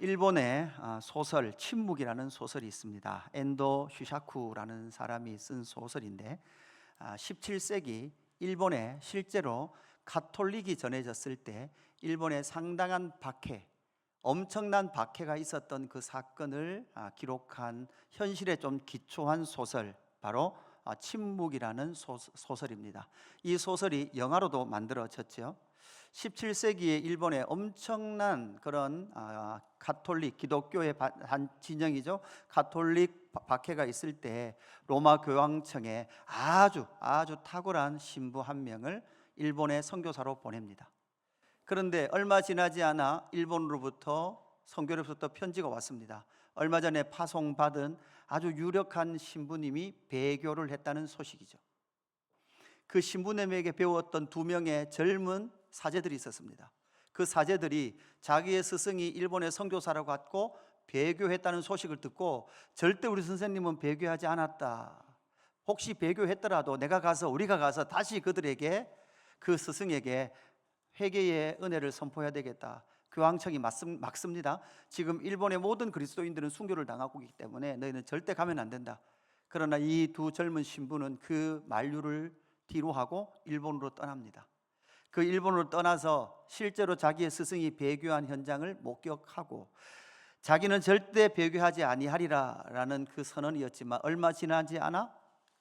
일본의 소설 침묵이라는 소설이 있습니다. 엔도 슈샤쿠라는 사람이 쓴 소설인데 17세기 일본에 실제로 가톨릭이 전해졌을 때 일본에 상당한 박해, 엄청난 박해가 있었던 그 사건을 기록한 현실에 좀 기초한 소설, 바로 침묵이라는 소설입니다. 이 소설이 영화로도 만들어졌죠. 17세기에 일본에 엄청난 그런 가톨릭, 기독교의 한 진영이죠. 가톨릭 박해가 있을 때 로마 교황청에 아주 탁월한 신부 한 명을 일본의 선교사로 보냅니다. 그런데 얼마 지나지 않아 일본으로부터 선교로부터 편지가 왔습니다. 얼마 전에 파송받은 아주 유력한 신부님이 배교를 했다는 소식이죠. 그 신부님에게 배웠던 2명의 젊은 사제들이 있었습니다. 그 사제들이 자기의 스승이 일본의 선교사라고 갖고 배교했다는 소식을 듣고 절대 우리 선생님은 배교하지 않았다, 혹시 배교했더라도 우리가 가서 다시 그들에게, 그 스승에게 회개의 은혜를 선포해야 되겠다. 교황청이 막습니다. 지금 일본의 모든 그리스도인들은 순교를 당하고 있기 때문에 너희는 절대 가면 안 된다. 그러나 이 2 젊은 신부는 그 만류를 뒤로 하고 일본으로 떠납니다. 그 일본으로 떠나서 실제로 자기의 스승이 배교한 현장을 목격하고 자기는 절대 배교하지 아니하리라 라는 그 선언이었지만 얼마 지나지 않아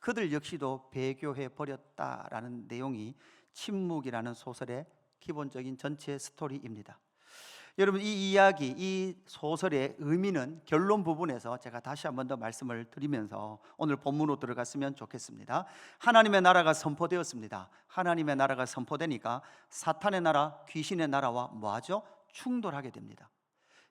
그들 역시도 배교해 버렸다라는 내용이 침묵이라는 소설의 기본적인 전체 스토리입니다. 여러분, 이 이야기, 이 소설의 의미는 결론 부분에서 제가 다시 한 번 더 말씀을 드리면서 오늘 본문으로 들어갔으면 좋겠습니다. 하나님의 나라가 선포되었습니다. 하나님의 나라가 선포되니까 사탄의 나라, 귀신의 나라와 뭐하죠? 충돌하게 됩니다.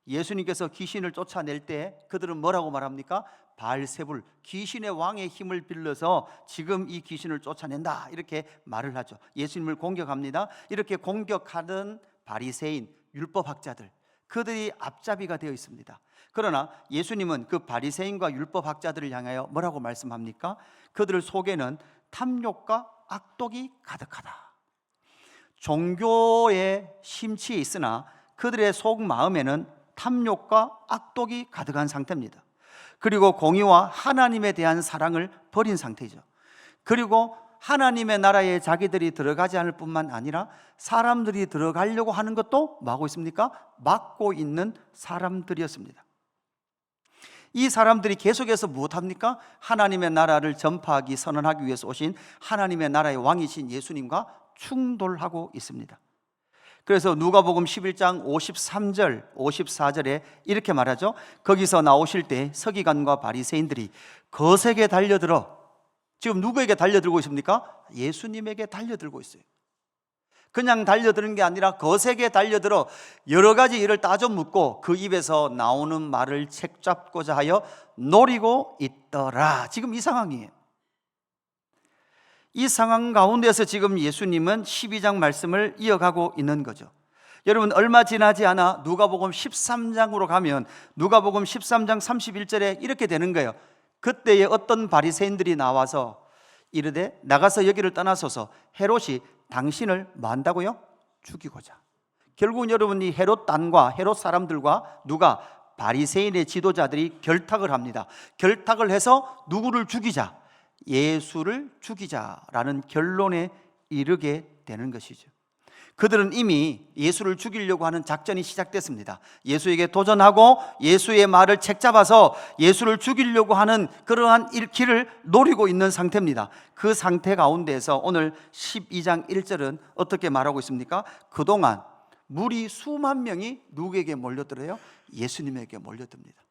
예수님께서 귀신을 쫓아낼 때 그들은 뭐라고 말합니까? 바알세불, 귀신의 왕의 힘을 빌려서 지금 이 귀신을 쫓아낸다, 이렇게 말을 하죠. 예수님을 공격합니다. 이렇게 공격하는 바리새인, 율법학자들, 그들이 앞잡이가 되어 있습니다. 그러나 예수님은 그 바리새인과 율법학자들을 향하여 뭐라고 말씀합니까? 그들 속에는 탐욕과 악독이 가득하다. 종교의 심취에 있으나 그들의 속마음에는 탐욕과 악독이 가득한 상태입니다. 그리고 공의와 하나님에 대한 사랑을 버린 상태죠. 그리고 하나님의 나라에 자기들이 들어가지 않을 뿐만 아니라 사람들이 들어가려고 하는 것도 뭐하고 있습니까? 막고 있는 사람들이었습니다. 이 사람들이 계속해서 무엇합니까? 하나님의 나라를 전파하기, 선언하기 위해서 오신 하나님의 나라의 왕이신 예수님과 충돌하고 있습니다. 그래서 누가복음 11장 53절, 54절에 이렇게 말하죠. 거기서 나오실 때 서기관과 바리새인들이 거세게 달려들어, 지금 누구에게 달려들고 있습니까? 예수님에게 달려들고 있어요. 그냥 달려드는 게 아니라 거세게 달려들어 여러 가지 일을 따져 묻고 그 입에서 나오는 말을 책잡고자 하여 노리고 있더라. 지금 이 상황이에요. 이 상황 가운데서 지금 예수님은 12장 말씀을 이어가고 있는 거죠. 여러분, 얼마 지나지 않아 누가복음 13장으로 가면 누가복음 13장 31절에 이렇게 되는 거예요. 그때에 어떤 바리새인들이 나와서 이르되 나가서 여기를 떠나소서, 헤롯이 당신을 뭐 한다고요? 죽이고자. 결국은 여러분, 이 헤롯 단과 헤롯 사람들과 누가? 바리새인의 지도자들이 결탁을 합니다. 결탁을 해서 누구를 죽이자? 예수를 죽이자라는 결론에 이르게 되는 것이죠. 그들은 이미 예수를 죽이려고 하는 작전이 시작됐습니다. 예수에게 도전하고 예수의 말을 책잡아서 예수를 죽이려고 하는 그러한 길을 노리고 있는 상태입니다. 그 상태 가운데에서 오늘 12장 1절은 어떻게 말하고 있습니까? 그동안 무리 수만 명이 누구에게 몰려들어요? 예수님에게 몰려듭니다.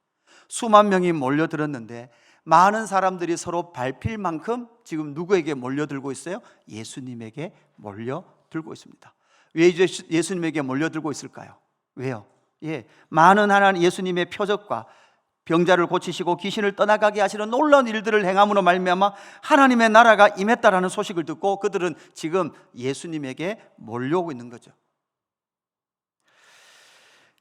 수만 명이 몰려들었는데 많은 사람들이 서로 밟힐 만큼 지금 누구에게 몰려들고 있어요? 예수님에게 몰려들고 있습니다. 왜 예수님에게 몰려들고 있을까요? 왜요? 많은 하나님 예수님의 표적과 병자를 고치시고 귀신을 떠나가게 하시는 놀라운 일들을 행함으로 말미암아 하나님의 나라가 임했다라는 소식을 듣고 그들은 지금 예수님에게 몰려오고 있는 거죠.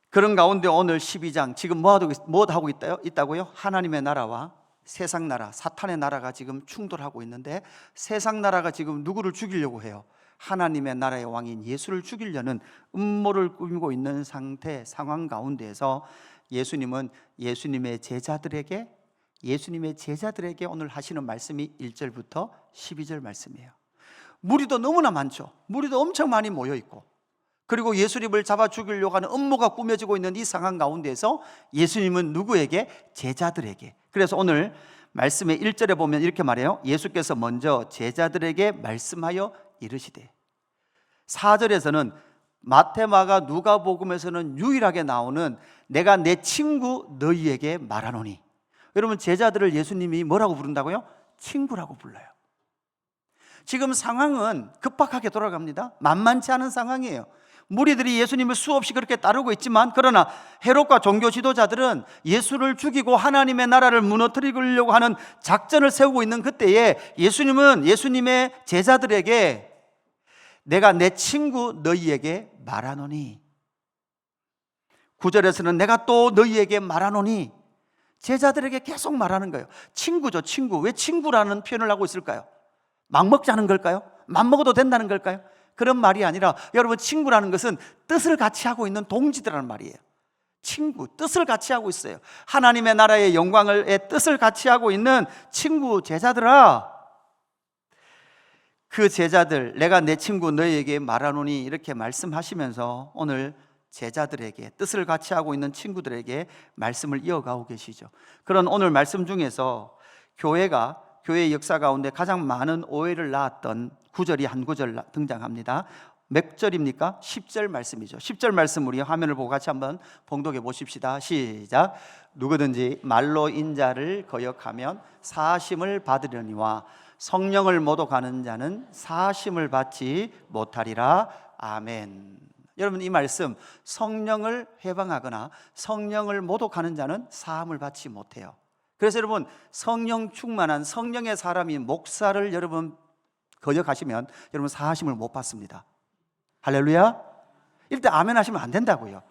그런 가운데 오늘 12장 지금 뭐 하고 있다고요? 하나님의 나라와 세상 나라, 사탄의 나라가 지금 충돌하고 있는데 세상 나라가 지금 누구를 죽이려고 해요? 하나님의 나라의 왕인 예수를 죽이려는 음모를 꾸미고 있는 상황 가운데에서 예수님은 예수님의 제자들에게 오늘 하시는 말씀이 1절부터 12절 말씀이에요. 무리도 너무나 많죠. 무리도 엄청 많이 모여 있고, 그리고 예수님을 잡아 죽이려고 하는 음모가 꾸며지고 있는 이 상황 가운데에서 예수님은 누구에게? 제자들에게. 그래서 오늘 말씀의 1절에 보면 이렇게 말해요. 예수께서 먼저 제자들에게 말씀하여 이르시되, 4절에서는 마태, 마가, 누가복음에서는 유일하게 나오는 내가 내 친구 너희에게 말하노니. 여러분, 제자들을 예수님이 뭐라고 부른다고요? 친구라고 불러요. 지금 상황은 급박하게 돌아갑니다. 만만치 않은 상황이에요. 무리들이 예수님을 수없이 그렇게 따르고 있지만, 그러나 헤롯과 종교 지도자들은 예수를 죽이고 하나님의 나라를 무너뜨리려고 하는 작전을 세우고 있는 그때에 예수님은 예수님의 제자들에게 내가 내 친구 너희에게 말하노니, 9절에서는 내가 또 너희에게 말하노니, 제자들에게 계속 말하는 거예요. 친구죠, 친구. 왜 친구라는 표현을 하고 있을까요? 막 먹자는 걸까요? 맘 먹어도 된다는 걸까요? 그런 말이 아니라, 여러분, 친구라는 것은 뜻을 같이 하고 있는 동지들이라는 말이에요. 친구, 뜻을 같이 하고 있어요. 하나님의 나라의 영광의 뜻을 같이 하고 있는 친구, 제자들아, 그 제자들, 내가 내 친구 너희에게 말하노니, 이렇게 말씀하시면서 오늘 제자들에게, 뜻을 같이 하고 있는 친구들에게 말씀을 이어가고 계시죠. 그런 오늘 말씀 중에서 교회의 역사 가운데 가장 많은 오해를 낳았던 구절이 한 구절 등장합니다. 몇 절입니까? 10절 말씀이죠. 10절 말씀 우리 화면을 보고 같이 한번 봉독해 보십시다. 시작. 누구든지 말로 인자를 거역하면 사심을 받으려니와 성령을 모독하는 자는 사심을 받지 못하리라. 아멘. 여러분, 이 말씀, 성령을 회방하거나 성령을 모독하는 자는 사함을 받지 못해요. 그래서 여러분, 성령 충만한 성령의 사람이 목사를 여러분 거역하시면 여러분 사하심을 못 받습니다. 할렐루야. 이럴 때 아멘 하시면 안 된다고요.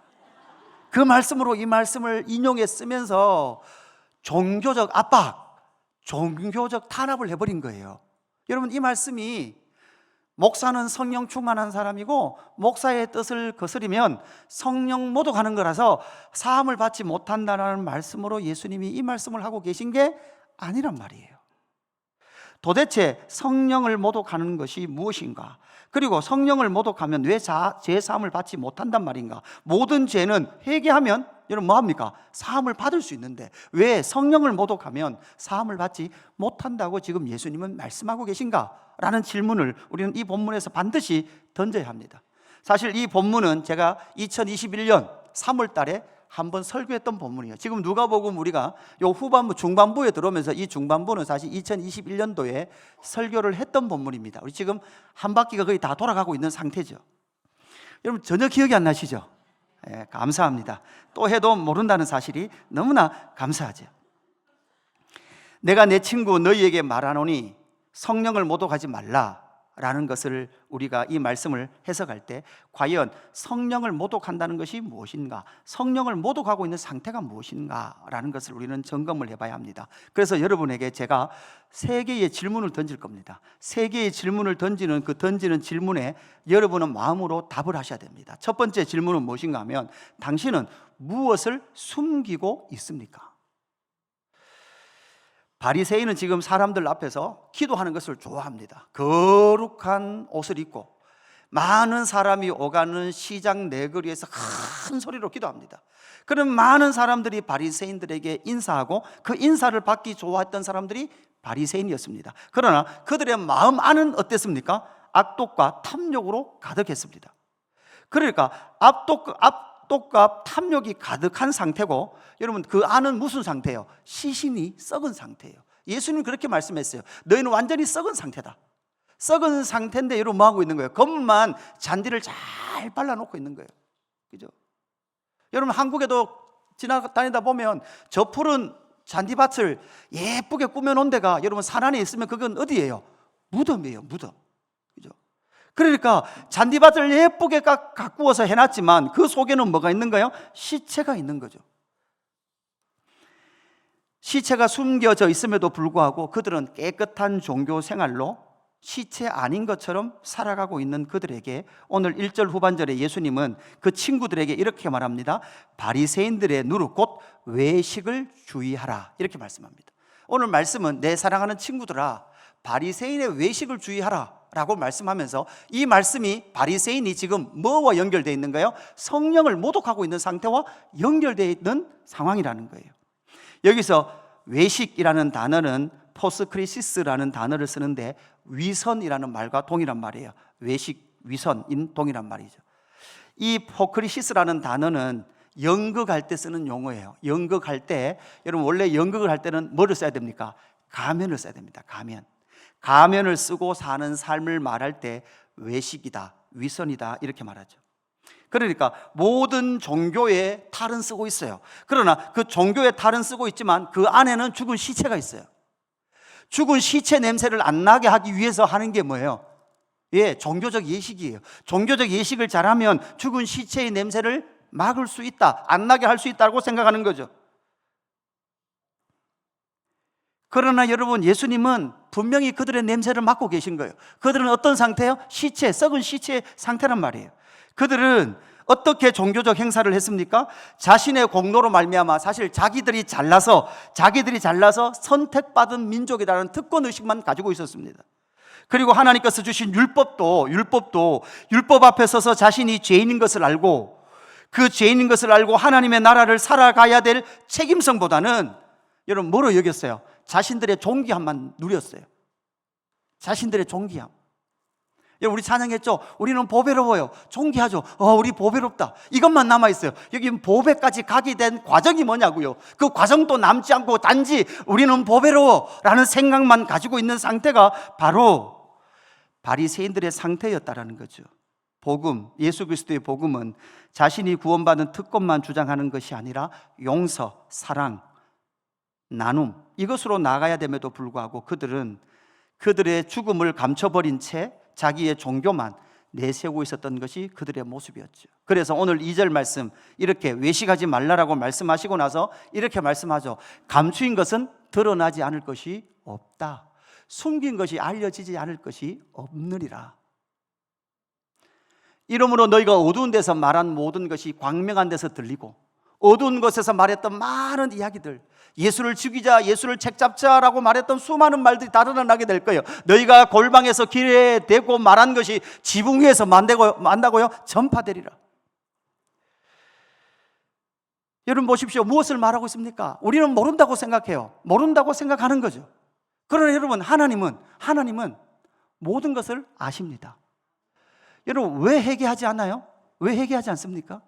그 말씀으로 이 말씀을 인용해 쓰면서 종교적 압박, 종교적 탄압을 해버린 거예요. 여러분, 이 말씀이 목사는 성령 충만한 사람이고 목사의 뜻을 거스리면 성령 모독하는 거라서 사함을 받지 못한다는 말씀으로 예수님이 이 말씀을 하고 계신 게 아니란 말이에요. 도대체 성령을 모독하는 것이 무엇인가? 그리고 성령을 모독하면 왜 죄 사함을 받지 못한단 말인가? 모든 죄는 회개하면 여러분 뭐합니까? 사함을 받을 수 있는데 왜 성령을 모독하면 사함을 받지 못한다고 지금 예수님은 말씀하고 계신가? 라는 질문을 우리는 이 본문에서 반드시 던져야 합니다. 사실 이 본문은 제가 2021년 3월 달에 한번 설교했던 본문이에요. 지금 누가복음 우리가 요 후반부 중반부에 들어오면서 이 중반부는 사실 2021년도에 설교를 했던 본문입니다. 우리 지금 한 바퀴가 거의 다 돌아가고 있는 상태죠. 여러분 전혀 기억이 안 나시죠? 예, 감사합니다. 또 해도 모른다는 사실이 너무나 감사하죠. 내가 내 친구 너희에게 말하노니 성령을 모독하지 말라라는 것을 우리가 이 말씀을 해석할 때 과연 성령을 모독한다는 것이 무엇인가, 성령을 모독하고 있는 상태가 무엇인가라는 것을 우리는 점검을 해봐야 합니다. 그래서 여러분에게 제가 3개의 질문을 던질 겁니다. 3개의 질문을 던지는 그 던지는 질문에 여러분은 마음으로 답을 하셔야 됩니다. 첫 번째 질문은 무엇인가 하면 당신은 무엇을 숨기고 있습니까? 바리새인은 지금 사람들 앞에서 기도하는 것을 좋아합니다. 거룩한 옷을 입고 많은 사람이 오가는 시장 내거리에서 큰 소리로 기도합니다. 그럼 많은 사람들이 바리새인들에게 인사하고 그 인사를 받기 좋아했던 사람들이 바리새인이었습니다. 그러나 그들의 마음 안은 어땠습니까? 악독과 탐욕으로 가득했습니다. 그러니까 악독과 탐욕이 가득한 상태고, 여러분 그 안은 무슨 상태예요? 시신이 썩은 상태예요. 예수님은 그렇게 말씀했어요. 너희는 완전히 썩은 상태다. 썩은 상태인데 여러분 뭐 하고 있는 거예요? 겉만 잔디를 잘 발라놓고 있는 거예요. 그죠? 여러분 한국에도 지나다니다 보면 저 푸른 잔디밭을 예쁘게 꾸며놓은 데가 여러분 산 안에 있으면 그건 어디예요? 무덤이에요, 무덤. 그죠? 그러니까 잔디밭을 예쁘게 가꾸어서 해놨지만 그 속에는 뭐가 있는 거예요? 시체가 있는 거죠. 시체가 숨겨져 있음에도 불구하고 그들은 깨끗한 종교 생활로 시체 아닌 것처럼 살아가고 있는 그들에게 오늘 1절 후반절에 예수님은 그 친구들에게 이렇게 말합니다. 바리새인들의 누룩 곧 외식을 주의하라, 이렇게 말씀합니다. 오늘 말씀은 내 사랑하는 친구들아, 바리새인의 외식을 주의하라 라고 말씀하면서, 이 말씀이 바리새인이 지금 뭐와 연결되어 있는가요? 성령을 모독하고 있는 상태와 연결되어 있는 상황이라는 거예요. 여기서 외식이라는 단어는 포스크리시스라는 단어를 쓰는데 위선이라는 말과 동일한 말이에요. 외식, 위선인 동일한 말이죠. 이 포크리시스라는 단어는 연극할 때 쓰는 용어예요. 연극할 때, 여러분 원래 연극을 할 때는 뭐를 써야 됩니까? 가면을 써야 됩니다. 가면을 쓰고 사는 삶을 말할 때 외식이다, 위선이다 이렇게 말하죠. 그러니까 모든 종교에 탈은 쓰고 있어요. 그러나 그 종교에 탈은 쓰고 있지만 그 안에는 죽은 시체가 있어요. 죽은 시체 냄새를 안 나게 하기 위해서 하는 게 뭐예요? 종교적 예식이에요. 종교적 예식을 잘하면 죽은 시체의 냄새를 막을 수 있다, 안 나게 할 수 있다고 생각하는 거죠. 그러나 여러분, 예수님은 분명히 그들의 냄새를 맡고 계신 거예요. 그들은 어떤 상태예요? 시체, 썩은 시체의 상태란 말이에요. 그들은 어떻게 종교적 행사를 했습니까? 자신의 공로로 말미암아 사실 자기들이 잘나서 선택받은 민족이라는 특권의식만 가지고 있었습니다. 그리고 하나님께서 주신 율법도 율법 앞에 서서 자신이 죄인인 것을 알고, 그 죄인인 것을 알고 하나님의 나라를 살아가야 될 책임성보다는 여러분 뭐로 여겼어요? 자신들의 존귀함만 누렸어요. 자신들의 존귀함. 우리 찬양했죠? 우리는 보배로워요. 존귀하죠. 우리 보배롭다. 이것만 남아있어요. 여기 보배까지 가게 된 과정이 뭐냐고요. 그 과정도 남지 않고 단지 우리는 보배로워 라는 생각만 가지고 있는 상태가 바로 바리새인들의 상태였다라는 거죠. 복음, 예수 그리스도의 복음은 자신이 구원받은 특권만 주장하는 것이 아니라 용서, 사랑, 나눔, 이것으로 나가야 됨에도 불구하고 그들은 그들의 죽음을 감춰버린 채 자기의 종교만 내세우고 있었던 것이 그들의 모습이었죠. 그래서 오늘 2절 말씀, 이렇게 외식하지 말라라고 말씀하시고 나서 이렇게 말씀하죠. 감추인 것은 드러나지 않을 것이 없다. 숨긴 것이 알려지지 않을 것이 없느니라. 이러므로 너희가 어두운 데서 말한 모든 것이 광명한 데서 들리고, 어두운 곳에서 말했던 많은 이야기들, 예수를 죽이자, 예수를 책잡자라고 말했던 수많은 말들이 다 드러나게 될 거예요. 너희가 골방에서 길에 대고 말한 것이 지붕 위에서 만다고요? 전파되리라. 여러분 보십시오. 무엇을 말하고 있습니까? 우리는 모른다고 생각해요. 모른다고 생각하는 거죠. 그러나 여러분, 하나님은 모든 것을 아십니다. 여러분 왜 회개하지 않아요? 왜 회개하지 않습니까?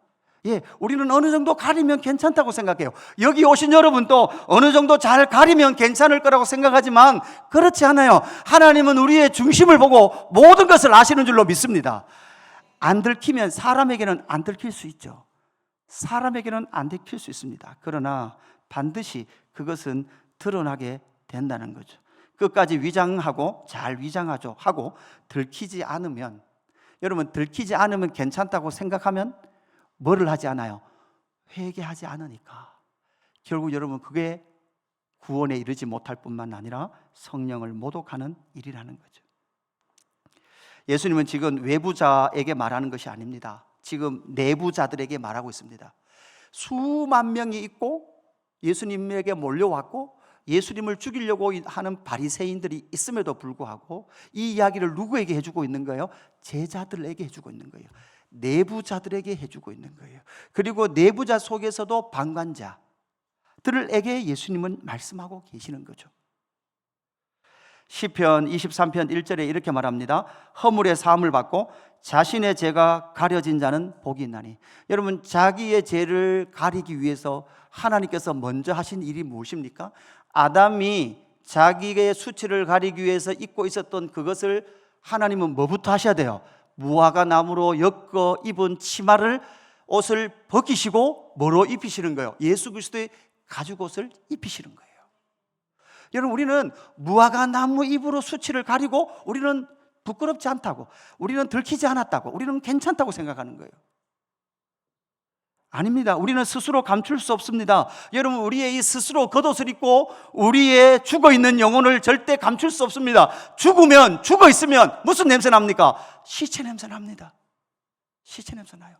우리는 어느 정도 가리면 괜찮다고 생각해요. 여기 오신 여러분도 어느 정도 잘 가리면 괜찮을 거라고 생각하지만 그렇지 않아요. 하나님은 우리의 중심을 보고 모든 것을 아시는 줄로 믿습니다. 안 들키면 사람에게는 안 들킬 수 있죠. 사람에게는 안 들킬 수 있습니다. 그러나 반드시 그것은 드러나게 된다는 거죠. 끝까지 위장하고 잘 위장하죠 하고 들키지 않으면, 여러분 들키지 않으면 괜찮다고 생각하면 뭐를 하지 않아요? 회개하지 않으니까 결국 여러분 그게 구원에 이르지 못할 뿐만 아니라 성령을 모독하는 일이라는 거죠. 예수님은 지금 외부자에게 말하는 것이 아닙니다. 지금 내부자들에게 말하고 있습니다. 수만 명이 있고 예수님에게 몰려왔고 예수님을 죽이려고 하는 바리새인들이 있음에도 불구하고 이 이야기를 누구에게 해주고 있는 거예요? 제자들에게 해주고 있는 거예요. 내부자들에게 해주고 있는 거예요. 그리고 내부자 속에서도 방관자들에게 예수님은 말씀하고 계시는 거죠. 시편 23편 1절에 이렇게 말합니다. 허물의 사함을 받고 자신의 죄가 가려진 자는 복이 있나니. 여러분 자기의 죄를 가리기 위해서 하나님께서 먼저 하신 일이 무엇입니까? 아담이 자기의 수치를 가리기 위해서 입고 있었던 그것을 하나님은 뭐부터 하셔야 돼요? 무화과 나무로 엮어 입은 치마를, 옷을 벗기시고 뭐로 입히시는 거예요? 예수 그리스도의 가죽옷을 입히시는 거예요. 여러분 우리는 무화과 나무 잎으로 수치를 가리고 우리는 부끄럽지 않다고, 우리는 들키지 않았다고, 우리는 괜찮다고 생각하는 거예요. 아닙니다. 우리는 스스로 감출 수 없습니다. 여러분, 우리의 이 스스로 겉옷을 입고 우리의 죽어있는 영혼을 절대 감출 수 없습니다. 죽으면, 죽어있으면 무슨 냄새 납니까? 시체 냄새 납니다. 시체 냄새 나요.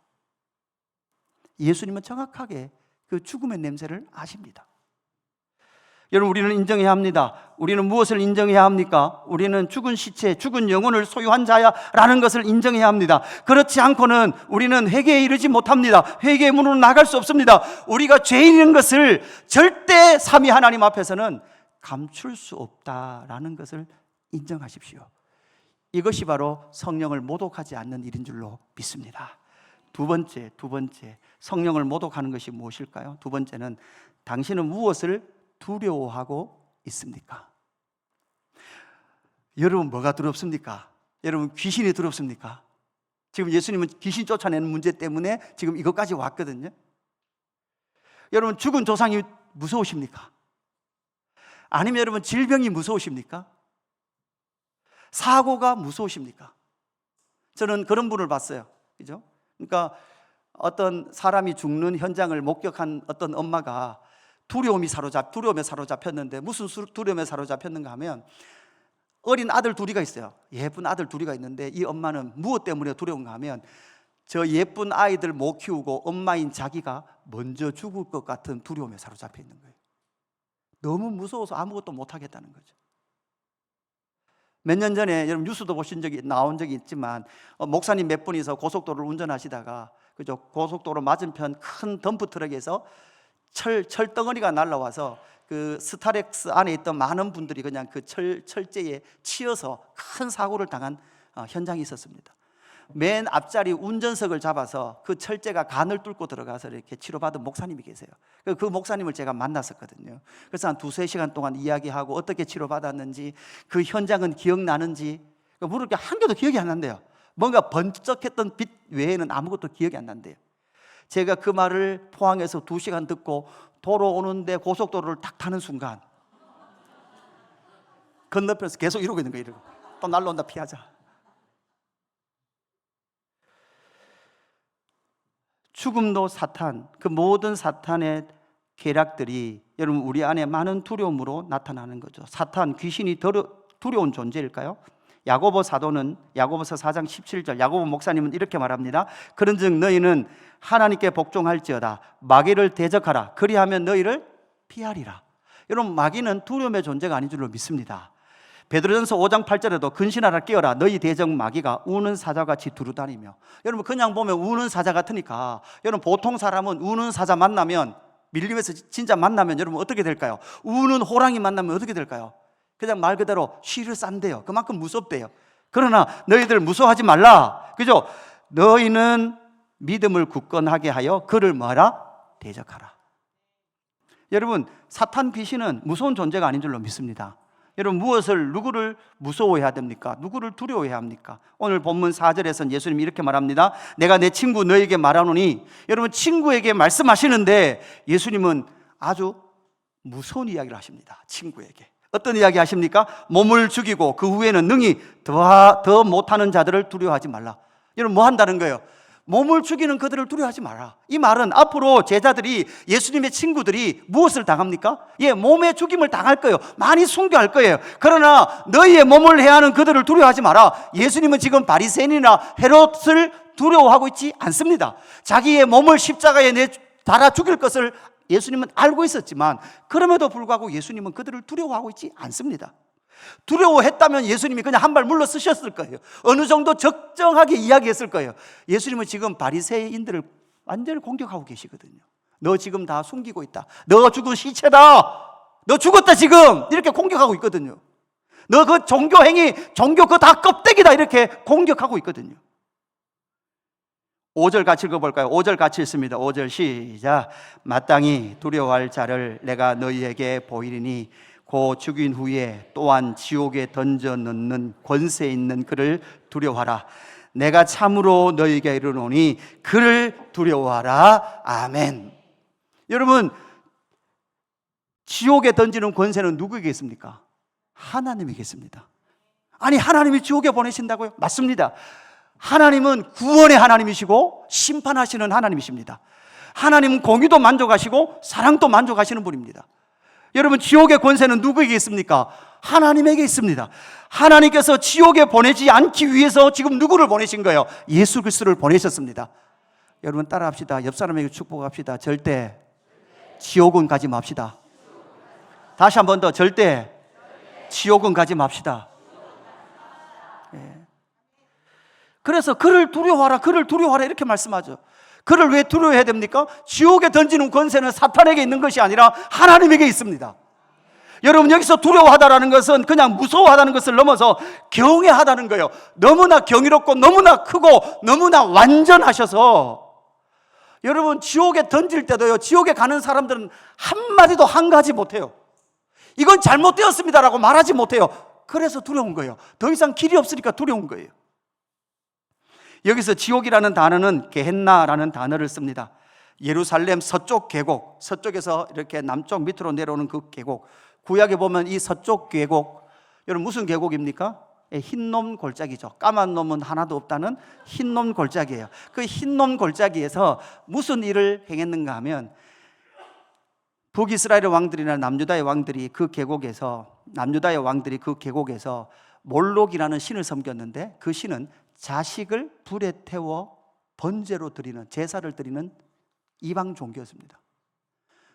예수님은 정확하게 그 죽음의 냄새를 아십니다. 여러분, 우리는 인정해야 합니다. 우리는 무엇을 인정해야 합니까? 우리는 죽은 시체, 죽은 영혼을 소유한 자야라는 것을 인정해야 합니다. 그렇지 않고는 우리는 회개에 이르지 못합니다. 회개의 문으로 나갈 수 없습니다. 우리가 죄인인 것을 절대 삼위 하나님 앞에서는 감출 수 없다라는 것을 인정하십시오. 이것이 바로 성령을 모독하지 않는 일인 줄로 믿습니다. 두 번째, 성령을 모독하는 것이 무엇일까요? 두 번째는, 당신은 무엇을 두려워하고 있습니까? 여러분, 뭐가 두렵습니까? 여러분, 귀신이 두렵습니까? 지금 예수님은 귀신 쫓아내는 문제 때문에 지금 이것까지 왔거든요. 여러분, 죽은 조상이 무서우십니까? 아니면 여러분, 질병이 무서우십니까? 사고가 무서우십니까? 저는 그런 분을 봤어요. 그죠? 그러니까 어떤 사람이 죽는 현장을 목격한 어떤 엄마가 두려움에 사로잡혔는데, 무슨 두려움에 사로잡혔는가 하면 어린 아들 둘이가 있어요. 예쁜 아들 둘이가 있는데, 이 엄마는 무엇 때문에 두려운가 하면 저 예쁜 아이들 못 키우고 엄마인 자기가 먼저 죽을 것 같은 두려움에 사로잡혀 있는 거예요. 너무 무서워서 아무것도 못 하겠다는 거죠. 몇 년 전에 여러분 뉴스도 나온 적이 있지만, 목사님 몇 분이서 고속도로를 운전하시다가, 그죠, 고속도로 맞은편 큰 덤프 트럭에서 철덩어리가 날라와서 그 스타렉스 안에 있던 많은 분들이 그냥 그 철제에 치여서 큰 사고를 당한 현장이 있었습니다. 맨 앞자리 운전석을 잡아서 그 철제가 간을 뚫고 들어가서 이렇게 치료받은 목사님이 계세요. 그 목사님을 제가 만났었거든요. 그래서 한 2-3시간 동안 이야기하고 어떻게 치료받았는지, 그 현장은 기억나는지 물을 게 한 개도 기억이 안 난대요. 뭔가 번쩍했던 빛 외에는 아무것도 기억이 안 난대요. 제가 그 말을 포항에서 2시간 듣고 도로 오는데 고속도로를 딱 타는 순간 건너편에서 계속 이러고 있는 거예요. 이러고. 또 날라온다, 피하자. 죽음도 사탄, 그 모든 사탄의 계략들이 여러분 우리 안에 많은 두려움으로 나타나는 거죠. 사탄, 귀신이 두려운 존재일까요? 야고보 사도는 야고보서 4장 17절, 야고보 목사님은 이렇게 말합니다. 그런즉 너희는 하나님께 복종할지어다. 마귀를 대적하라. 그리하면 너희를 피하리라. 여러분, 마귀는 두려움의 존재가 아닌 줄로 믿습니다. 베드로전서 5장 8절에도 근신하라, 깨어라. 너희 대적 마귀가 우는 사자같이 두루다니며. 여러분, 그냥 보면 우는 사자 같으니까, 여러분 보통 사람은 우는 사자 만나면, 밀림에서 진짜 만나면 여러분 어떻게 될까요? 우는 호랑이 만나면 어떻게 될까요? 그냥 말 그대로 쉬를 싼대요. 그만큼 무섭대요. 그러나 너희들 무서워하지 말라. 그죠? 너희는 믿음을 굳건하게 하여 그를 뭐하라? 대적하라. 여러분, 사탄 귀신은 무서운 존재가 아닌 줄로 믿습니다. 여러분, 누구를 무서워해야 됩니까? 누구를 두려워해야 합니까? 오늘 본문 4절에서는 예수님이 이렇게 말합니다. 내가 내 친구 너에게 말하노니. 여러분, 친구에게 말씀하시는데 예수님은 아주 무서운 이야기를 하십니다. 친구에게. 어떤 이야기 하십니까? 몸을 죽이고 그 후에는 능히 더 못하는 자들을 두려워하지 말라. 여러분, 뭐 한다는 거예요? 몸을 죽이는 그들을 두려워하지 마라. 이 말은 앞으로 제자들이, 예수님의 친구들이 무엇을 당합니까? 몸의 죽임을 당할 거예요. 많이 순교할 거예요. 그러나 너희의 몸을 해하는 그들을 두려워하지 마라. 예수님은 지금 바리새인이나 헤롯을 두려워하고 있지 않습니다. 자기의 몸을 십자가에 달아 죽일 것을 예수님은 알고 있었지만, 그럼에도 불구하고 예수님은 그들을 두려워하고 있지 않습니다. 두려워했다면 예수님이 그냥 한 발 물러서셨을 거예요. 어느 정도 적정하게 이야기했을 거예요. 예수님은 지금 바리새인들을 완전히 공격하고 계시거든요. 너 지금 다 숨기고 있다. 너 죽은 시체다. 너 죽었다 지금. 이렇게 공격하고 있거든요. 너 그 종교 행위, 종교 그거 다 껍데기다. 이렇게 공격하고 있거든요. 5절 같이 읽어볼까요? 5절 같이 읽습니다. 5절 시작. 마땅히 두려워할 자를 내가 너희에게 보이리니 고 죽인 후에 또한 지옥에 던져 넣는 권세 있는 그를 두려워하라. 내가 참으로 너희에게 이르노니 그를 두려워하라. 아멘. 여러분, 지옥에 던지는 권세는 누구에게 있습니까? 하나님에게 있습니다. 아니, 하나님이 지옥에 보내신다고요? 맞습니다. 하나님은 구원의 하나님이시고 심판하시는 하나님이십니다. 하나님은 공의도 만족하시고 사랑도 만족하시는 분입니다. 여러분, 지옥의 권세는 누구에게 있습니까? 하나님에게 있습니다. 하나님께서 지옥에 보내지 않기 위해서 지금 누구를 보내신 거예요? 예수 그리스도를 보내셨습니다. 여러분 따라합시다. 옆 사람에게 축복합시다. 절대 지옥은 가지 맙시다. 다시 한 번 더, 절대 지옥은 가지 맙시다. 그래서 그를 두려워하라, 그를 두려워하라 이렇게 말씀하죠. 그를 왜 두려워해야 됩니까? 지옥에 던지는 권세는 사탄에게 있는 것이 아니라 하나님에게 있습니다. 여러분, 여기서 두려워하다라는 것은 그냥 무서워하다는 것을 넘어서 경외하다는 거예요. 너무나 경이롭고 너무나 크고 너무나 완전하셔서, 여러분 지옥에 던질 때도요, 지옥에 가는 사람들은 한마디도 한 가지 못해요. 이건 잘못되었습니다라고 말하지 못해요. 그래서 두려운 거예요. 더 이상 길이 없으니까 두려운 거예요. 여기서 지옥이라는 단어는 게헨나라는 단어를 씁니다. 예루살렘 서쪽 계곡, 서쪽에서 이렇게 남쪽 밑으로 내려오는 그 계곡, 구약에 보면 이 서쪽 계곡, 여러분 무슨 계곡입니까? 흰놈 골짜기죠. 까만 놈은 하나도 없다는 흰놈 골짜기예요. 그 흰놈 골짜기에서 무슨 일을 행했는가 하면, 북이스라엘 왕들이나 남유다의 왕들이 그 계곡에서, 남유다의 왕들이 그 계곡에서 몰록이라는 신을 섬겼는데, 그 신은 자식을 불에 태워 번제로 드리는, 제사를 드리는 이방 종교였습니다.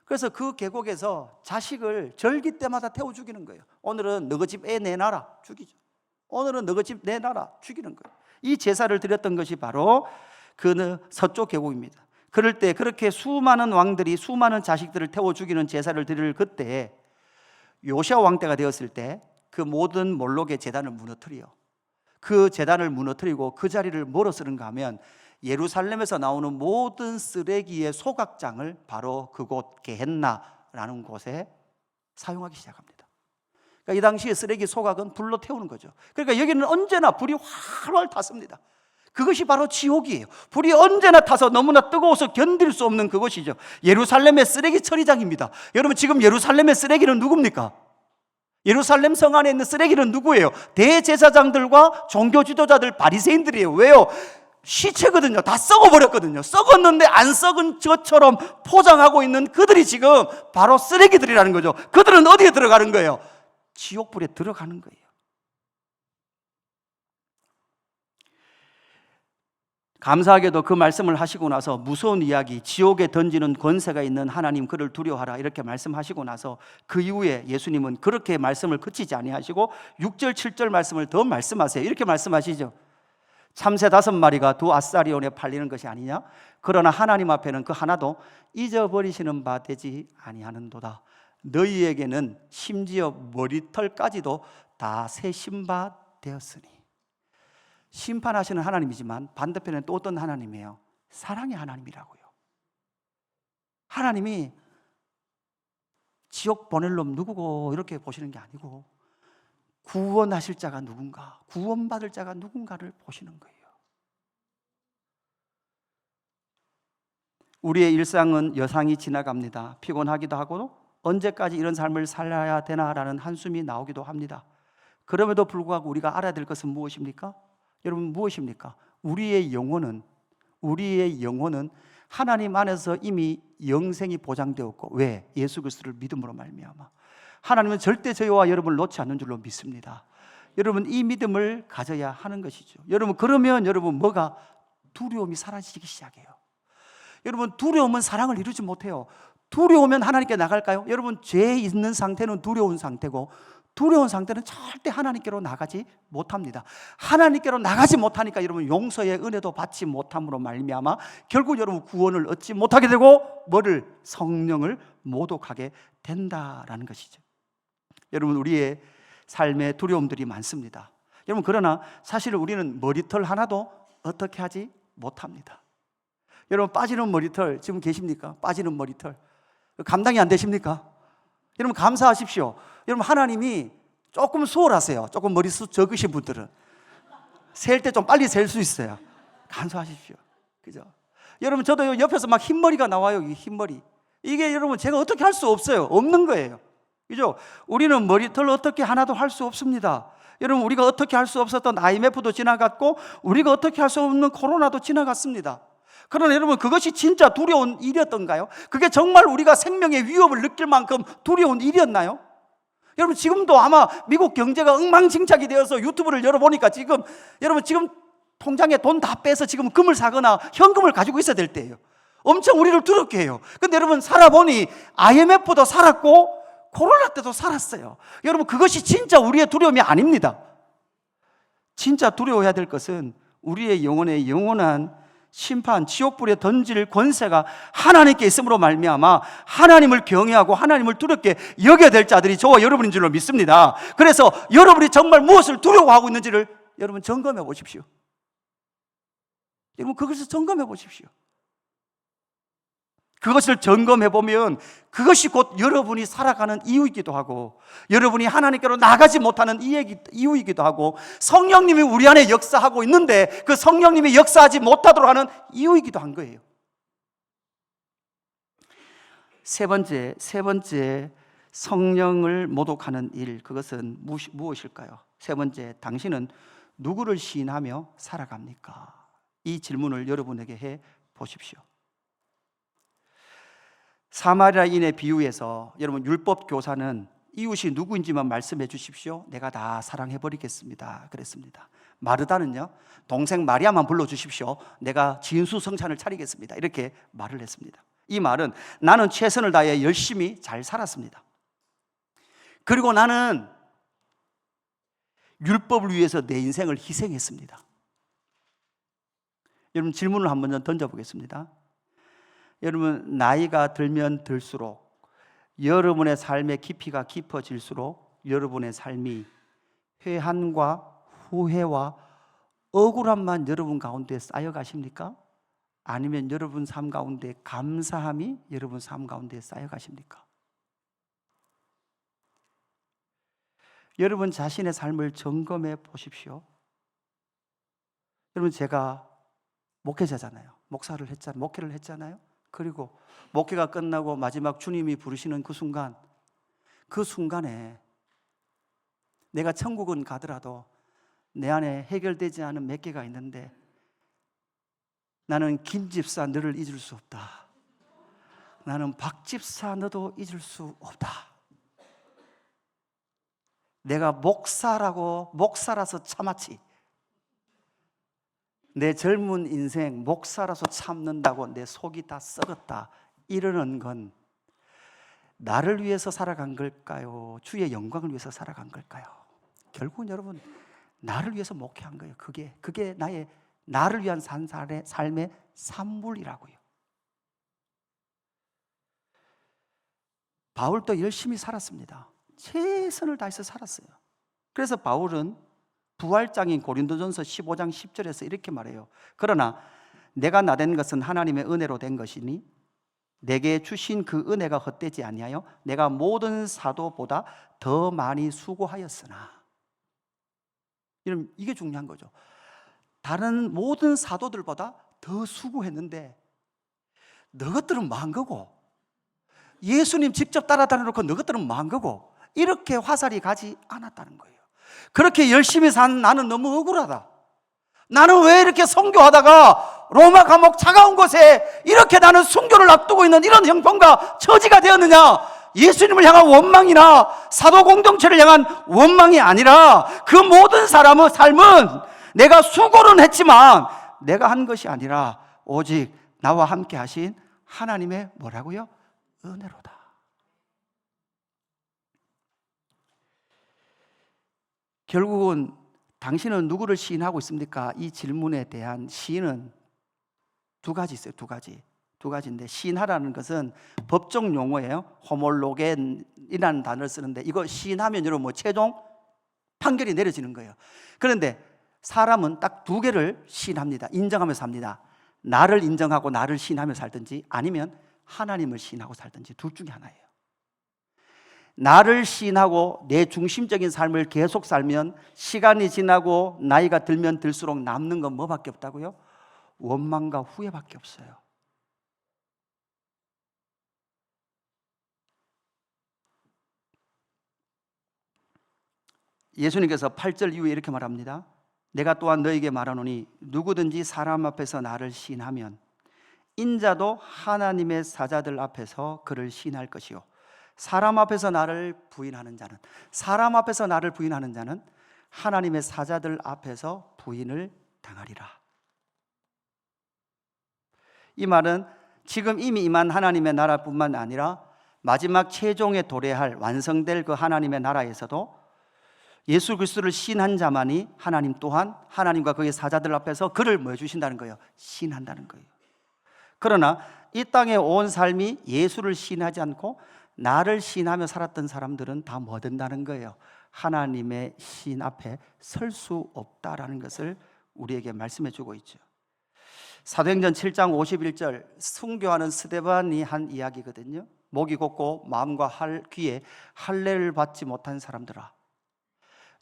그래서 그 계곡에서 자식을 절기 때마다 태워 죽이는 거예요. 오늘은 너희 집 애 내놔라, 죽이죠. 오늘은 너희 집 내놔라, 죽이는 거예요. 이 제사를 드렸던 것이 바로 그 서쪽 계곡입니다. 그럴 때 그렇게 수많은 왕들이 수많은 자식들을 태워 죽이는 제사를 드릴 그때, 요시아 왕 때가 되었을 때 그 모든 몰록의 제단을 무너뜨려요. 그 제단을 무너뜨리고 그 자리를 뭐로 쓰는가 하면, 예루살렘에서 나오는 모든 쓰레기의 소각장을 바로 그곳 게헨나라는 곳에 사용하기 시작합니다. 그러니까 이 당시에 쓰레기 소각은 불로 태우는 거죠. 그러니까 여기는 언제나 불이 활활 탔습니다. 그것이 바로 지옥이에요. 불이 언제나 타서 너무나 뜨거워서 견딜 수 없는 그것이죠. 예루살렘의 쓰레기 처리장입니다. 여러분, 지금 예루살렘의 쓰레기는 누굽니까? 예루살렘 성 안에 있는 쓰레기는 누구예요? 대제사장들과 종교 지도자들, 바리새인들이에요. 왜요? 시체거든요. 다 썩어버렸거든요. 썩었는데 안 썩은 것처럼 포장하고 있는 그들이 지금 바로 쓰레기들이라는 거죠. 그들은 어디에 들어가는 거예요? 지옥불에 들어가는 거예요. 감사하게도 그 말씀을 하시고 나서, 무서운 이야기, 지옥에 던지는 권세가 있는 하나님, 그를 두려워하라 이렇게 말씀하시고 나서, 그 이후에 예수님은 그렇게 말씀을 그치지 아니하시고 6절 7절 말씀을 더 말씀하세요. 이렇게 말씀하시죠. 참새 5마리가 두 아사리온에 팔리는 것이 아니냐? 그러나 하나님 앞에는 그 하나도 잊어버리시는 바 되지 아니하는도다. 너희에게는 심지어 머리털까지도 다 세신 바 되었으니. 심판하시는 하나님이지만 반대편에는 또 어떤 하나님이에요? 사랑의 하나님이라고요. 하나님이 지옥 보낼 놈 누구고 이렇게 보시는 게 아니고, 구원하실 자가 누군가, 구원받을 자가 누군가를 보시는 거예요. 우리의 일상은 여상이 지나갑니다. 피곤하기도 하고 언제까지 이런 삶을 살아야 되나라는 한숨이 나오기도 합니다. 그럼에도 불구하고 우리가 알아야 될 것은 무엇입니까? 여러분, 무엇입니까? 우리의 영혼은 하나님 안에서 이미 영생이 보장되었고, 왜? 예수 그리스도를 믿음으로 말미암아. 하나님은 절대 저희와 여러분을 놓지 않는 줄로 믿습니다. 여러분, 이 믿음을 가져야 하는 것이죠. 여러분, 그러면 여러분 뭐가? 두려움이 사라지기 시작해요. 여러분, 두려움은 사랑을 이루지 못해요. 두려우면 하나님께 나갈까요? 여러분, 죄 있는 상태는 두려운 상태고, 두려운 상태는 절대 하나님께로 나가지 못합니다. 하나님께로 나가지 못하니까 여러분 용서의 은혜도 받지 못함으로 말미암아 결국 여러분 구원을 얻지 못하게 되고, 뭐를? 성령을 모독하게 된다라는 것이죠. 여러분, 우리의 삶에 두려움들이 많습니다. 여러분, 그러나 사실 우리는 머리털 하나도 어떻게 하지 못합니다. 여러분, 빠지는 머리털 지금 계십니까? 빠지는 머리털 감당이 안 되십니까? 여러분, 감사하십시오. 여러분, 하나님이 조금 수월하세요. 조금 머리숱 적으신 분들은 셀 때 좀 빨리 셀 수 있어요. 감사하십시오. 그죠? 여러분, 저도 옆에서 막 흰머리가 나와요. 이 흰머리. 이게 여러분 제가 어떻게 할 수 없어요. 없는 거예요. 그죠? 우리는 머리털 어떻게 하나도 할 수 없습니다. 여러분, 우리가 어떻게 할 수 없었던 IMF도 지나갔고, 우리가 어떻게 할 수 없는 코로나도 지나갔습니다. 그러나 여러분, 그것이 진짜 두려운 일이었던가요? 그게 정말 우리가 생명의 위협을 느낄 만큼 두려운 일이었나요? 여러분, 지금도 아마 미국 경제가 엉망진창이 되어서 유튜브를 열어보니까 여러분 지금 통장에 돈 다 빼서 지금 금을 사거나 현금을 가지고 있어야 될 때예요. 엄청 우리를 두렵게 해요. 근데 여러분, 살아보니 IMF도 살았고 코로나 때도 살았어요. 여러분, 그것이 진짜 우리의 두려움이 아닙니다. 진짜 두려워해야 될 것은 우리의 영혼의 영원한 심판, 지옥불에 던질 권세가 하나님께 있음으로 말미암아 하나님을 경외하고 하나님을 두렵게 여겨야 될 자들이 저와 여러분인 줄로 믿습니다. 그래서 여러분이 정말 무엇을 두려워하고 있는지를 여러분 점검해 보십시오. 여러분, 그것을 점검해 보십시오. 그것을 점검해 보면 그것이 곧 여러분이 살아가는 이유이기도 하고, 여러분이 하나님께로 나가지 못하는 이유이기도 하고, 성령님이 우리 안에 역사하고 있는데 그 성령님이 역사하지 못하도록 하는 이유이기도 한 거예요. 세 번째 성령을 모독하는 일, 그것은 무엇일까요? 세 번째, 당신은 누구를 시인하며 살아갑니까? 이 질문을 여러분에게 해 보십시오. 사마리아인의 비유에서 여러분, 율법 교사는 이웃이 누구인지만 말씀해 주십시오, 내가 다 사랑해 버리겠습니다 그랬습니다. 마르다는요, 동생 마리아만 불러 주십시오, 내가 진수성찬을 차리겠습니다 이렇게 말을 했습니다. 이 말은 나는 최선을 다해 열심히 잘 살았습니다. 그리고 나는 율법을 위해서 내 인생을 희생했습니다. 여러분, 질문을 한번 던져보겠습니다. 여러분, 나이가 들면 들수록, 여러분의 삶의 깊이가 깊어질수록 여러분의 삶이 회한과 후회와 억울함만 여러분 가운데 쌓여가십니까? 아니면 여러분 삶 가운데 감사함이 여러분 삶 가운데 쌓여가십니까? 여러분 자신의 삶을 점검해 보십시오. 여러분, 제가 목회자잖아요. 목회를 했잖아요. 그리고 목회가 끝나고 마지막 주님이 부르시는 그 순간에 내가 천국은 가더라도 내 안에 해결되지 않은 몇 개가 있는데, 나는 김 집사 너를 잊을 수 없다. 나는 박 집사 너도 잊을 수 없다. 내가 목사라서 참았지, 내 젊은 인생 목사라서 참는다고 내 속이 다 썩었다 이러는 건 나를 위해서 살아간 걸까요? 주의 영광을 위해서 살아간 걸까요? 결국은 여러분, 나를 위해서 목회한 거예요. 그게 나를 위한 삶의 산물이라고요. 바울도 열심히 살았습니다. 최선을 다해서 살았어요. 그래서 바울은 부활장인 고린도전서 15장 10절에서 이렇게 말해요. 그러나 내가 나된 것은 하나님의 은혜로 된 것이니 내게 주신 그 은혜가 헛되지 아니하여 내가 모든 사도보다 더 많이 수고하였으나. 이게 중요한 거죠. 다른 모든 사도들보다 더 수고했는데 너것들은 망한 거고, 예수님 직접 따라다녀 놓고 너것들은 망한 거고, 이렇게 화살이 가지 않았다는 거예요. 그렇게 열심히 산 나는 너무 억울하다. 나는 왜 이렇게 선교하다가 로마 감옥 차가운 곳에 이렇게 나는 순교를 앞두고 있는 이런 형편과 처지가 되었느냐? 예수님을 향한 원망이나 사도 공동체를 향한 원망이 아니라, 그 모든 사람의 삶은 내가 수고는 했지만 내가 한 것이 아니라 오직 나와 함께 하신 하나님의 뭐라고요? 은혜로다. 결국은 당신은 누구를 시인하고 있습니까? 이 질문에 대한 시인은 두 가지 있어요. 두 가지인데, 시인하라는 것은 법적 용어예요. 호몰로겐이라는 단어를 쓰는데, 이거 시인하면 여러분 최종 판결이 내려지는 거예요. 그런데 사람은 딱 두 개를 시인합니다. 인정하며 삽니다. 나를 인정하고 나를 시인하며 살든지, 아니면 하나님을 시인하고 살든지, 둘 중에 하나예요. 나를 시인하고 내 중심적인 삶을 계속 살면 시간이 지나고 나이가 들면 들수록 남는 건 뭐밖에 없다고요? 원망과 후회밖에 없어요. 예수님께서 8절 이후에 이렇게 말합니다. 내가 또한 너에게 말하노니 누구든지 사람 앞에서 나를 시인하면 인자도 하나님의 사자들 앞에서 그를 시인할 것이요 사람 앞에서 나를 부인하는 자는 하나님의 사자들 앞에서 부인을 당하리라. 이 말은 지금 이미 임한 하나님의 나라뿐만 아니라 마지막 최종에 도래할 완성될 그 하나님의 나라에서도 예수 그리스도를 시인한 자만이 하나님 또한 하나님과 그의 사자들 앞에서 그를 뭐 해주신다는 거예요? 시인한다는 거예요. 그러나 이 땅에 온 삶이 예수를 시인하지 않고 나를 시인하며 살았던 사람들은 다 뭐 된다는 거예요? 하나님의 시인 앞에 설 수 없다라는 것을 우리에게 말씀해 주고 있죠. 사도행전 7장 51절, 순교하는 스데반이 한 이야기거든요. 목이 곧고 마음과 귀에 할례를 받지 못한 사람들아,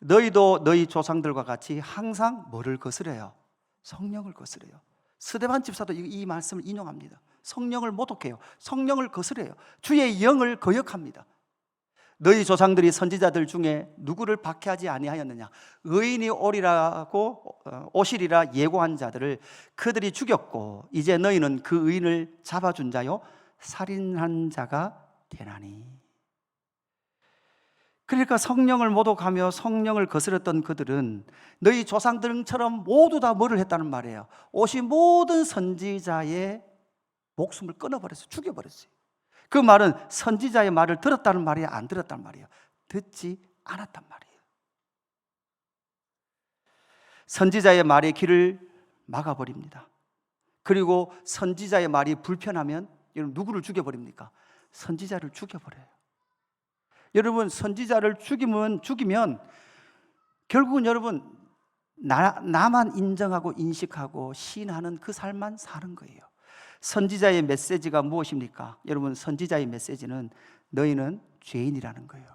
너희도 너희 조상들과 같이 항상 뭐를 거스려요? 성령을 거스려요. 스데반 집사도 이 말씀을 인용합니다. 성령을 모독해요. 성령을 거스려요. 주의 영을 거역합니다. 너희 조상들이 선지자들 중에 누구를 박해하지 아니하였느냐? 의인이 오시리라 예고한 자들을 그들이 죽였고 이제 너희는 그 의인을 잡아준 자요 살인한 자가 되나니. 그러니까 성령을 모독하며 성령을 거스렸던 그들은 너희 조상들처럼 모두 다 뭐를 했다는 말이에요? 오신 모든 선지자의 목숨을 끊어버렸어요. 죽여버렸어요. 그 말은 선지자의 말을 들었다는 말이에요? 안 들었다는 말이에요? 듣지 않았단 말이에요. 선지자의 말의 길을 막아버립니다. 그리고 선지자의 말이 불편하면 여러분 누구를 죽여버립니까? 선지자를 죽여버려요. 여러분 선지자를 죽이면 결국은 여러분 나만 인정하고 인식하고 시인하는 그 삶만 사는 거예요. 선지자의 메시지가 무엇입니까? 여러분 선지자의 메시지는 너희는 죄인이라는 거예요.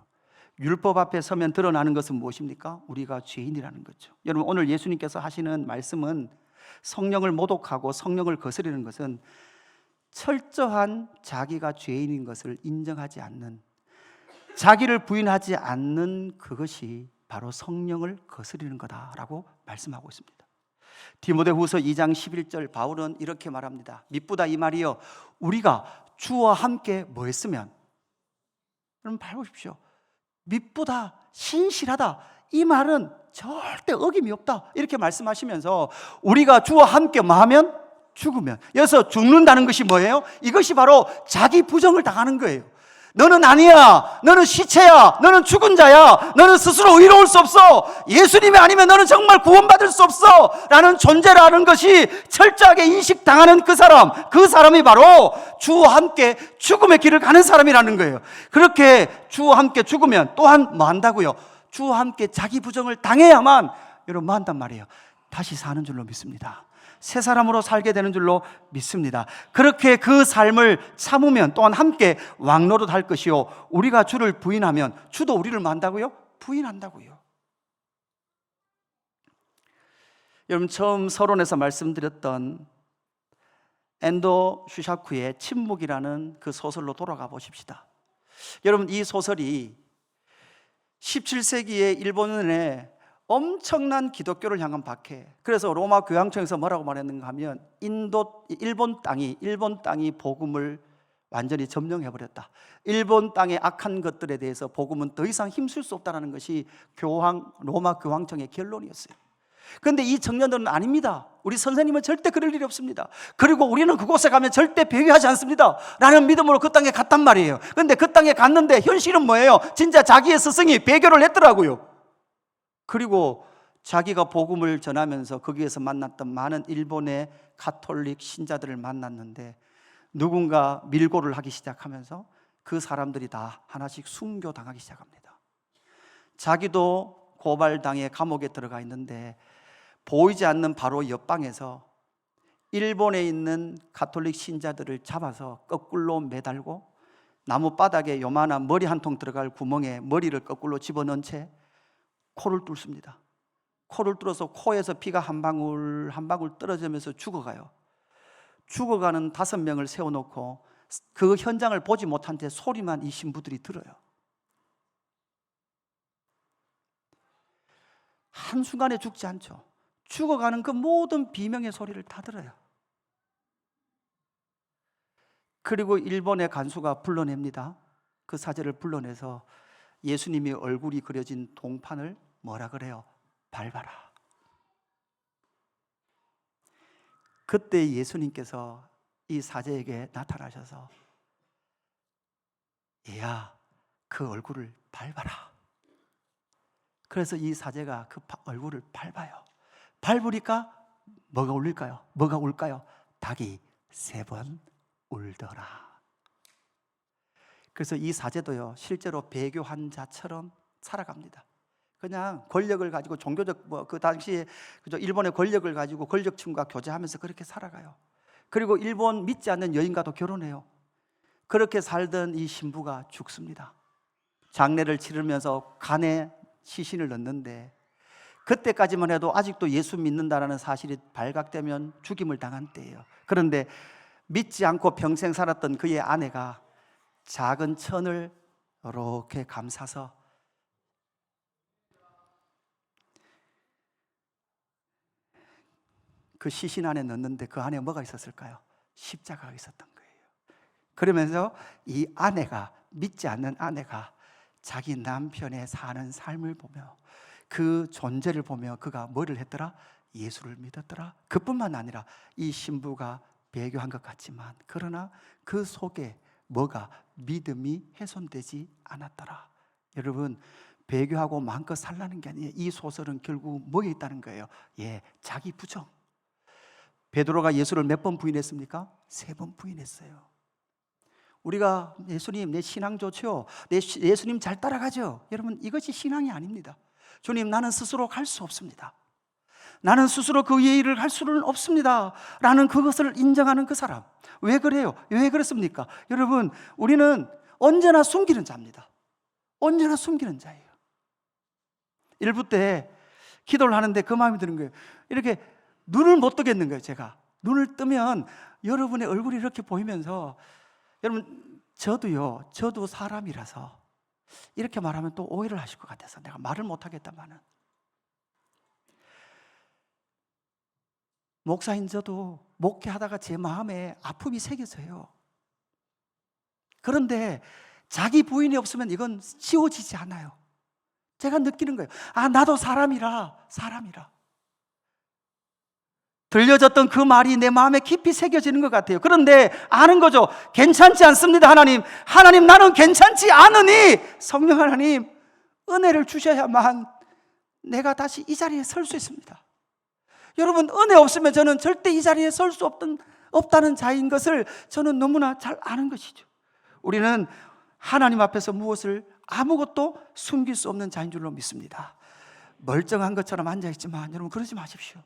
율법 앞에 서면 드러나는 것은 무엇입니까? 우리가 죄인이라는 거죠. 여러분 오늘 예수님께서 하시는 말씀은 성령을 모독하고 성령을 거스르는 것은 철저한 자기가 죄인인 것을 인정하지 않는, 자기를 부인하지 않는 그것이 바로 성령을 거스르는 거다라고 말씀하고 있습니다. 디모데후서 2장 11절 바울은 이렇게 말합니다. 미쁘다 이 말이요 우리가 주와 함께 뭐 했으면, 여러분 봐보십시오. 미쁘다, 신실하다, 이 말은 절대 어김이 없다 이렇게 말씀하시면서 우리가 주와 함께 뭐 하면? 죽으면. 여기서 죽는다는 것이 뭐예요? 이것이 바로 자기 부정을 당하는 거예요. 너는 아니야, 너는 시체야, 너는 죽은 자야, 너는 스스로 의로울 수 없어, 예수님이 아니면 너는 정말 구원받을 수 없어 라는 존재라는 것이 철저하게 인식당하는 그 사람이 바로 주와 함께 죽음의 길을 가는 사람이라는 거예요. 그렇게 주와 함께 죽으면 또한 뭐 한다고요? 주와 함께 자기 부정을 당해야만 여러분 뭐 한단 말이에요? 다시 사는 줄로 믿습니다. 새 사람으로 살게 되는 줄로 믿습니다. 그렇게 그 삶을 참으면 또한 함께 왕노릇할 것이요 우리가 주를 부인하면 주도 우리를 뭐 한다고요? 부인한다고요. 여러분 처음 서론에서 말씀드렸던 엔도 슈샤쿠의 침묵이라는 그 소설로 돌아가 보십시다. 여러분 이 소설이 17세기의 일본의 엄청난 기독교를 향한 박해, 그래서 로마 교황청에서 뭐라고 말했는가 하면 일본 땅이 복음을 완전히 점령해버렸다. 일본 땅의 악한 것들에 대해서 복음은 더 이상 힘쓸 수 없다는 것이 로마 교황청의 결론이었어요. 그런데 이 청년들은 아닙니다. 우리 선생님은 절대 그럴 일이 없습니다. 그리고 우리는 그곳에 가면 절대 배회하지 않습니다 라는 믿음으로 그 땅에 갔단 말이에요. 그런데 그 땅에 갔는데 현실은 뭐예요? 진짜 자기의 스승이 배교를 했더라고요. 그리고 자기가 복음을 전하면서 거기에서 만났던 많은 일본의 가톨릭 신자들을 만났는데 누군가 밀고를 하기 시작하면서 그 사람들이 다 하나씩 순교당하기 시작합니다. 자기도 고발당해 감옥에 들어가 있는데 보이지 않는 바로 옆방에서 일본에 있는 가톨릭 신자들을 잡아서 거꾸로 매달고 나무바닥에 요만한 머리 한 통 들어갈 구멍에 머리를 거꾸로 집어넣은 채 코를 뚫습니다. 코를 뚫어서 코에서 피가 한 방울 한 방울 떨어지면서 죽어가요. 죽어가는 5명을 세워놓고 그 현장을 보지 못한 채 소리만 이 신부들이 들어요. 한순간에 죽지 않죠. 죽어가는 그 모든 비명의 소리를 다 들어요. 그리고 일본의 간수가 불러냅니다. 그 사제를 불러내서 예수님이 얼굴이 그려진 동판을 뭐라 그래요? 밟아라. 그때 예수님께서 이 사제에게 나타나셔서 얘야, 그 얼굴을 밟아라. 그래서 이 사제가 그 얼굴을 밟아요. 밟으니까 뭐가 울릴까요? 뭐가 울까요? 닭이 3번 울더라. 그래서 이 사제도요, 실제로 배교 환자처럼 살아갑니다. 그냥 권력을 가지고 종교적 그 당시에 일본의 권력을 가지고 권력층과 교제하면서 그렇게 살아가요. 그리고 일본 믿지 않는 여인과도 결혼해요. 그렇게 살던 이 신부가 죽습니다. 장례를 치르면서 간에 시신을 넣는데, 그때까지만 해도 아직도 예수 믿는다라는 사실이 발각되면 죽임을 당한 때예요. 그런데 믿지 않고 평생 살았던 그의 아내가 작은 천을 이렇게 감싸서 그 시신 안에 넣는데 그 안에 뭐가 있었을까요? 십자가가 있었던 거예요. 그러면서 이 아내가, 믿지 않는 아내가 자기 남편의 사는 삶을 보며, 그 존재를 보며 그가 뭐를 했더라? 예수를 믿었더라. 그뿐만 아니라 이 신부가 배교한 것 같지만, 그러나 그 속에 뭐가, 믿음이 훼손되지 않았더라. 여러분, 배교하고 마음껏 살라는 게 아니에요. 이 소설은 결국 뭐에 있다는 거예요? 자기 부정. 베드로가 예수를 몇 번 부인했습니까? 3번 부인했어요. 우리가 예수님, 내 신앙 좋죠? 예수님 잘 따라가죠? 여러분, 이것이 신앙이 아닙니다. 주님, 나는 스스로 갈 수 없습니다. 나는 스스로 그 일을 할 수는 없습니다 라는 그것을 인정하는 그 사람. 왜 그래요? 왜 그렇습니까? 여러분, 우리는 언제나 숨기는 자입니다. 언제나 숨기는 자예요. 일부 때 기도를 하는데 그 마음이 드는 거예요. 이렇게 눈을 못 뜨겠는 거예요. 제가 눈을 뜨면 여러분의 얼굴이 이렇게 보이면서, 여러분, 저도 사람이라서 이렇게 말하면 또 오해를 하실 것 같아서 내가 말을 못 하겠다마는, 목사인 저도 목회하다가 제 마음에 아픔이 새겨져요. 그런데 자기 부인이 없으면 이건 지워지지 않아요. 제가 느끼는 거예요. 나도 사람이라. 들려졌던 그 말이 내 마음에 깊이 새겨지는 것 같아요. 그런데 아는 거죠. 괜찮지 않습니다. 하나님, 나는 괜찮지 않으니 성령 하나님 은혜를 주셔야만 내가 다시 이 자리에 설 수 있습니다. 여러분, 은혜 없으면 저는 절대 이 자리에 설 수 없다는 자인 것을 저는 너무나 잘 아는 것이죠. 우리는 하나님 앞에서 무엇을 아무것도 숨길 수 없는 자인 줄로 믿습니다. 멀쩡한 것처럼 앉아있지만 여러분, 그러지 마십시오.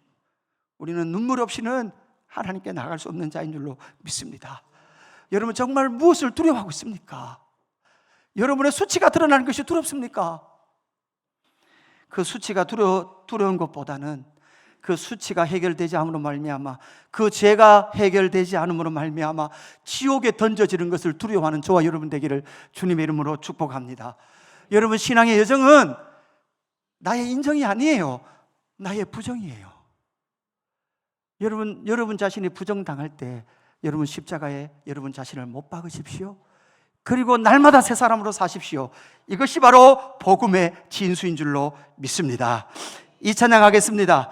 우리는 눈물 없이는 하나님께 나갈 수 없는 자인 줄로 믿습니다. 여러분, 정말 무엇을 두려워하고 있습니까? 여러분의 수치가 드러나는 것이 두렵습니까? 그 수치가 두려운 것보다는 그 수치가 해결되지 않음으로 말미암아, 그 죄가 해결되지 않음으로 말미암아 지옥에 던져지는 것을 두려워하는 저와 여러분 되기를 주님의 이름으로 축복합니다. 여러분, 신앙의 여정은 나의 인정이 아니에요. 나의 부정이에요. 여러분 자신이 부정당할 때 여러분 십자가에 여러분 자신을 못 박으십시오. 그리고 날마다 새 사람으로 사십시오. 이것이 바로 복음의 진수인 줄로 믿습니다. 이 찬양 하겠습니다.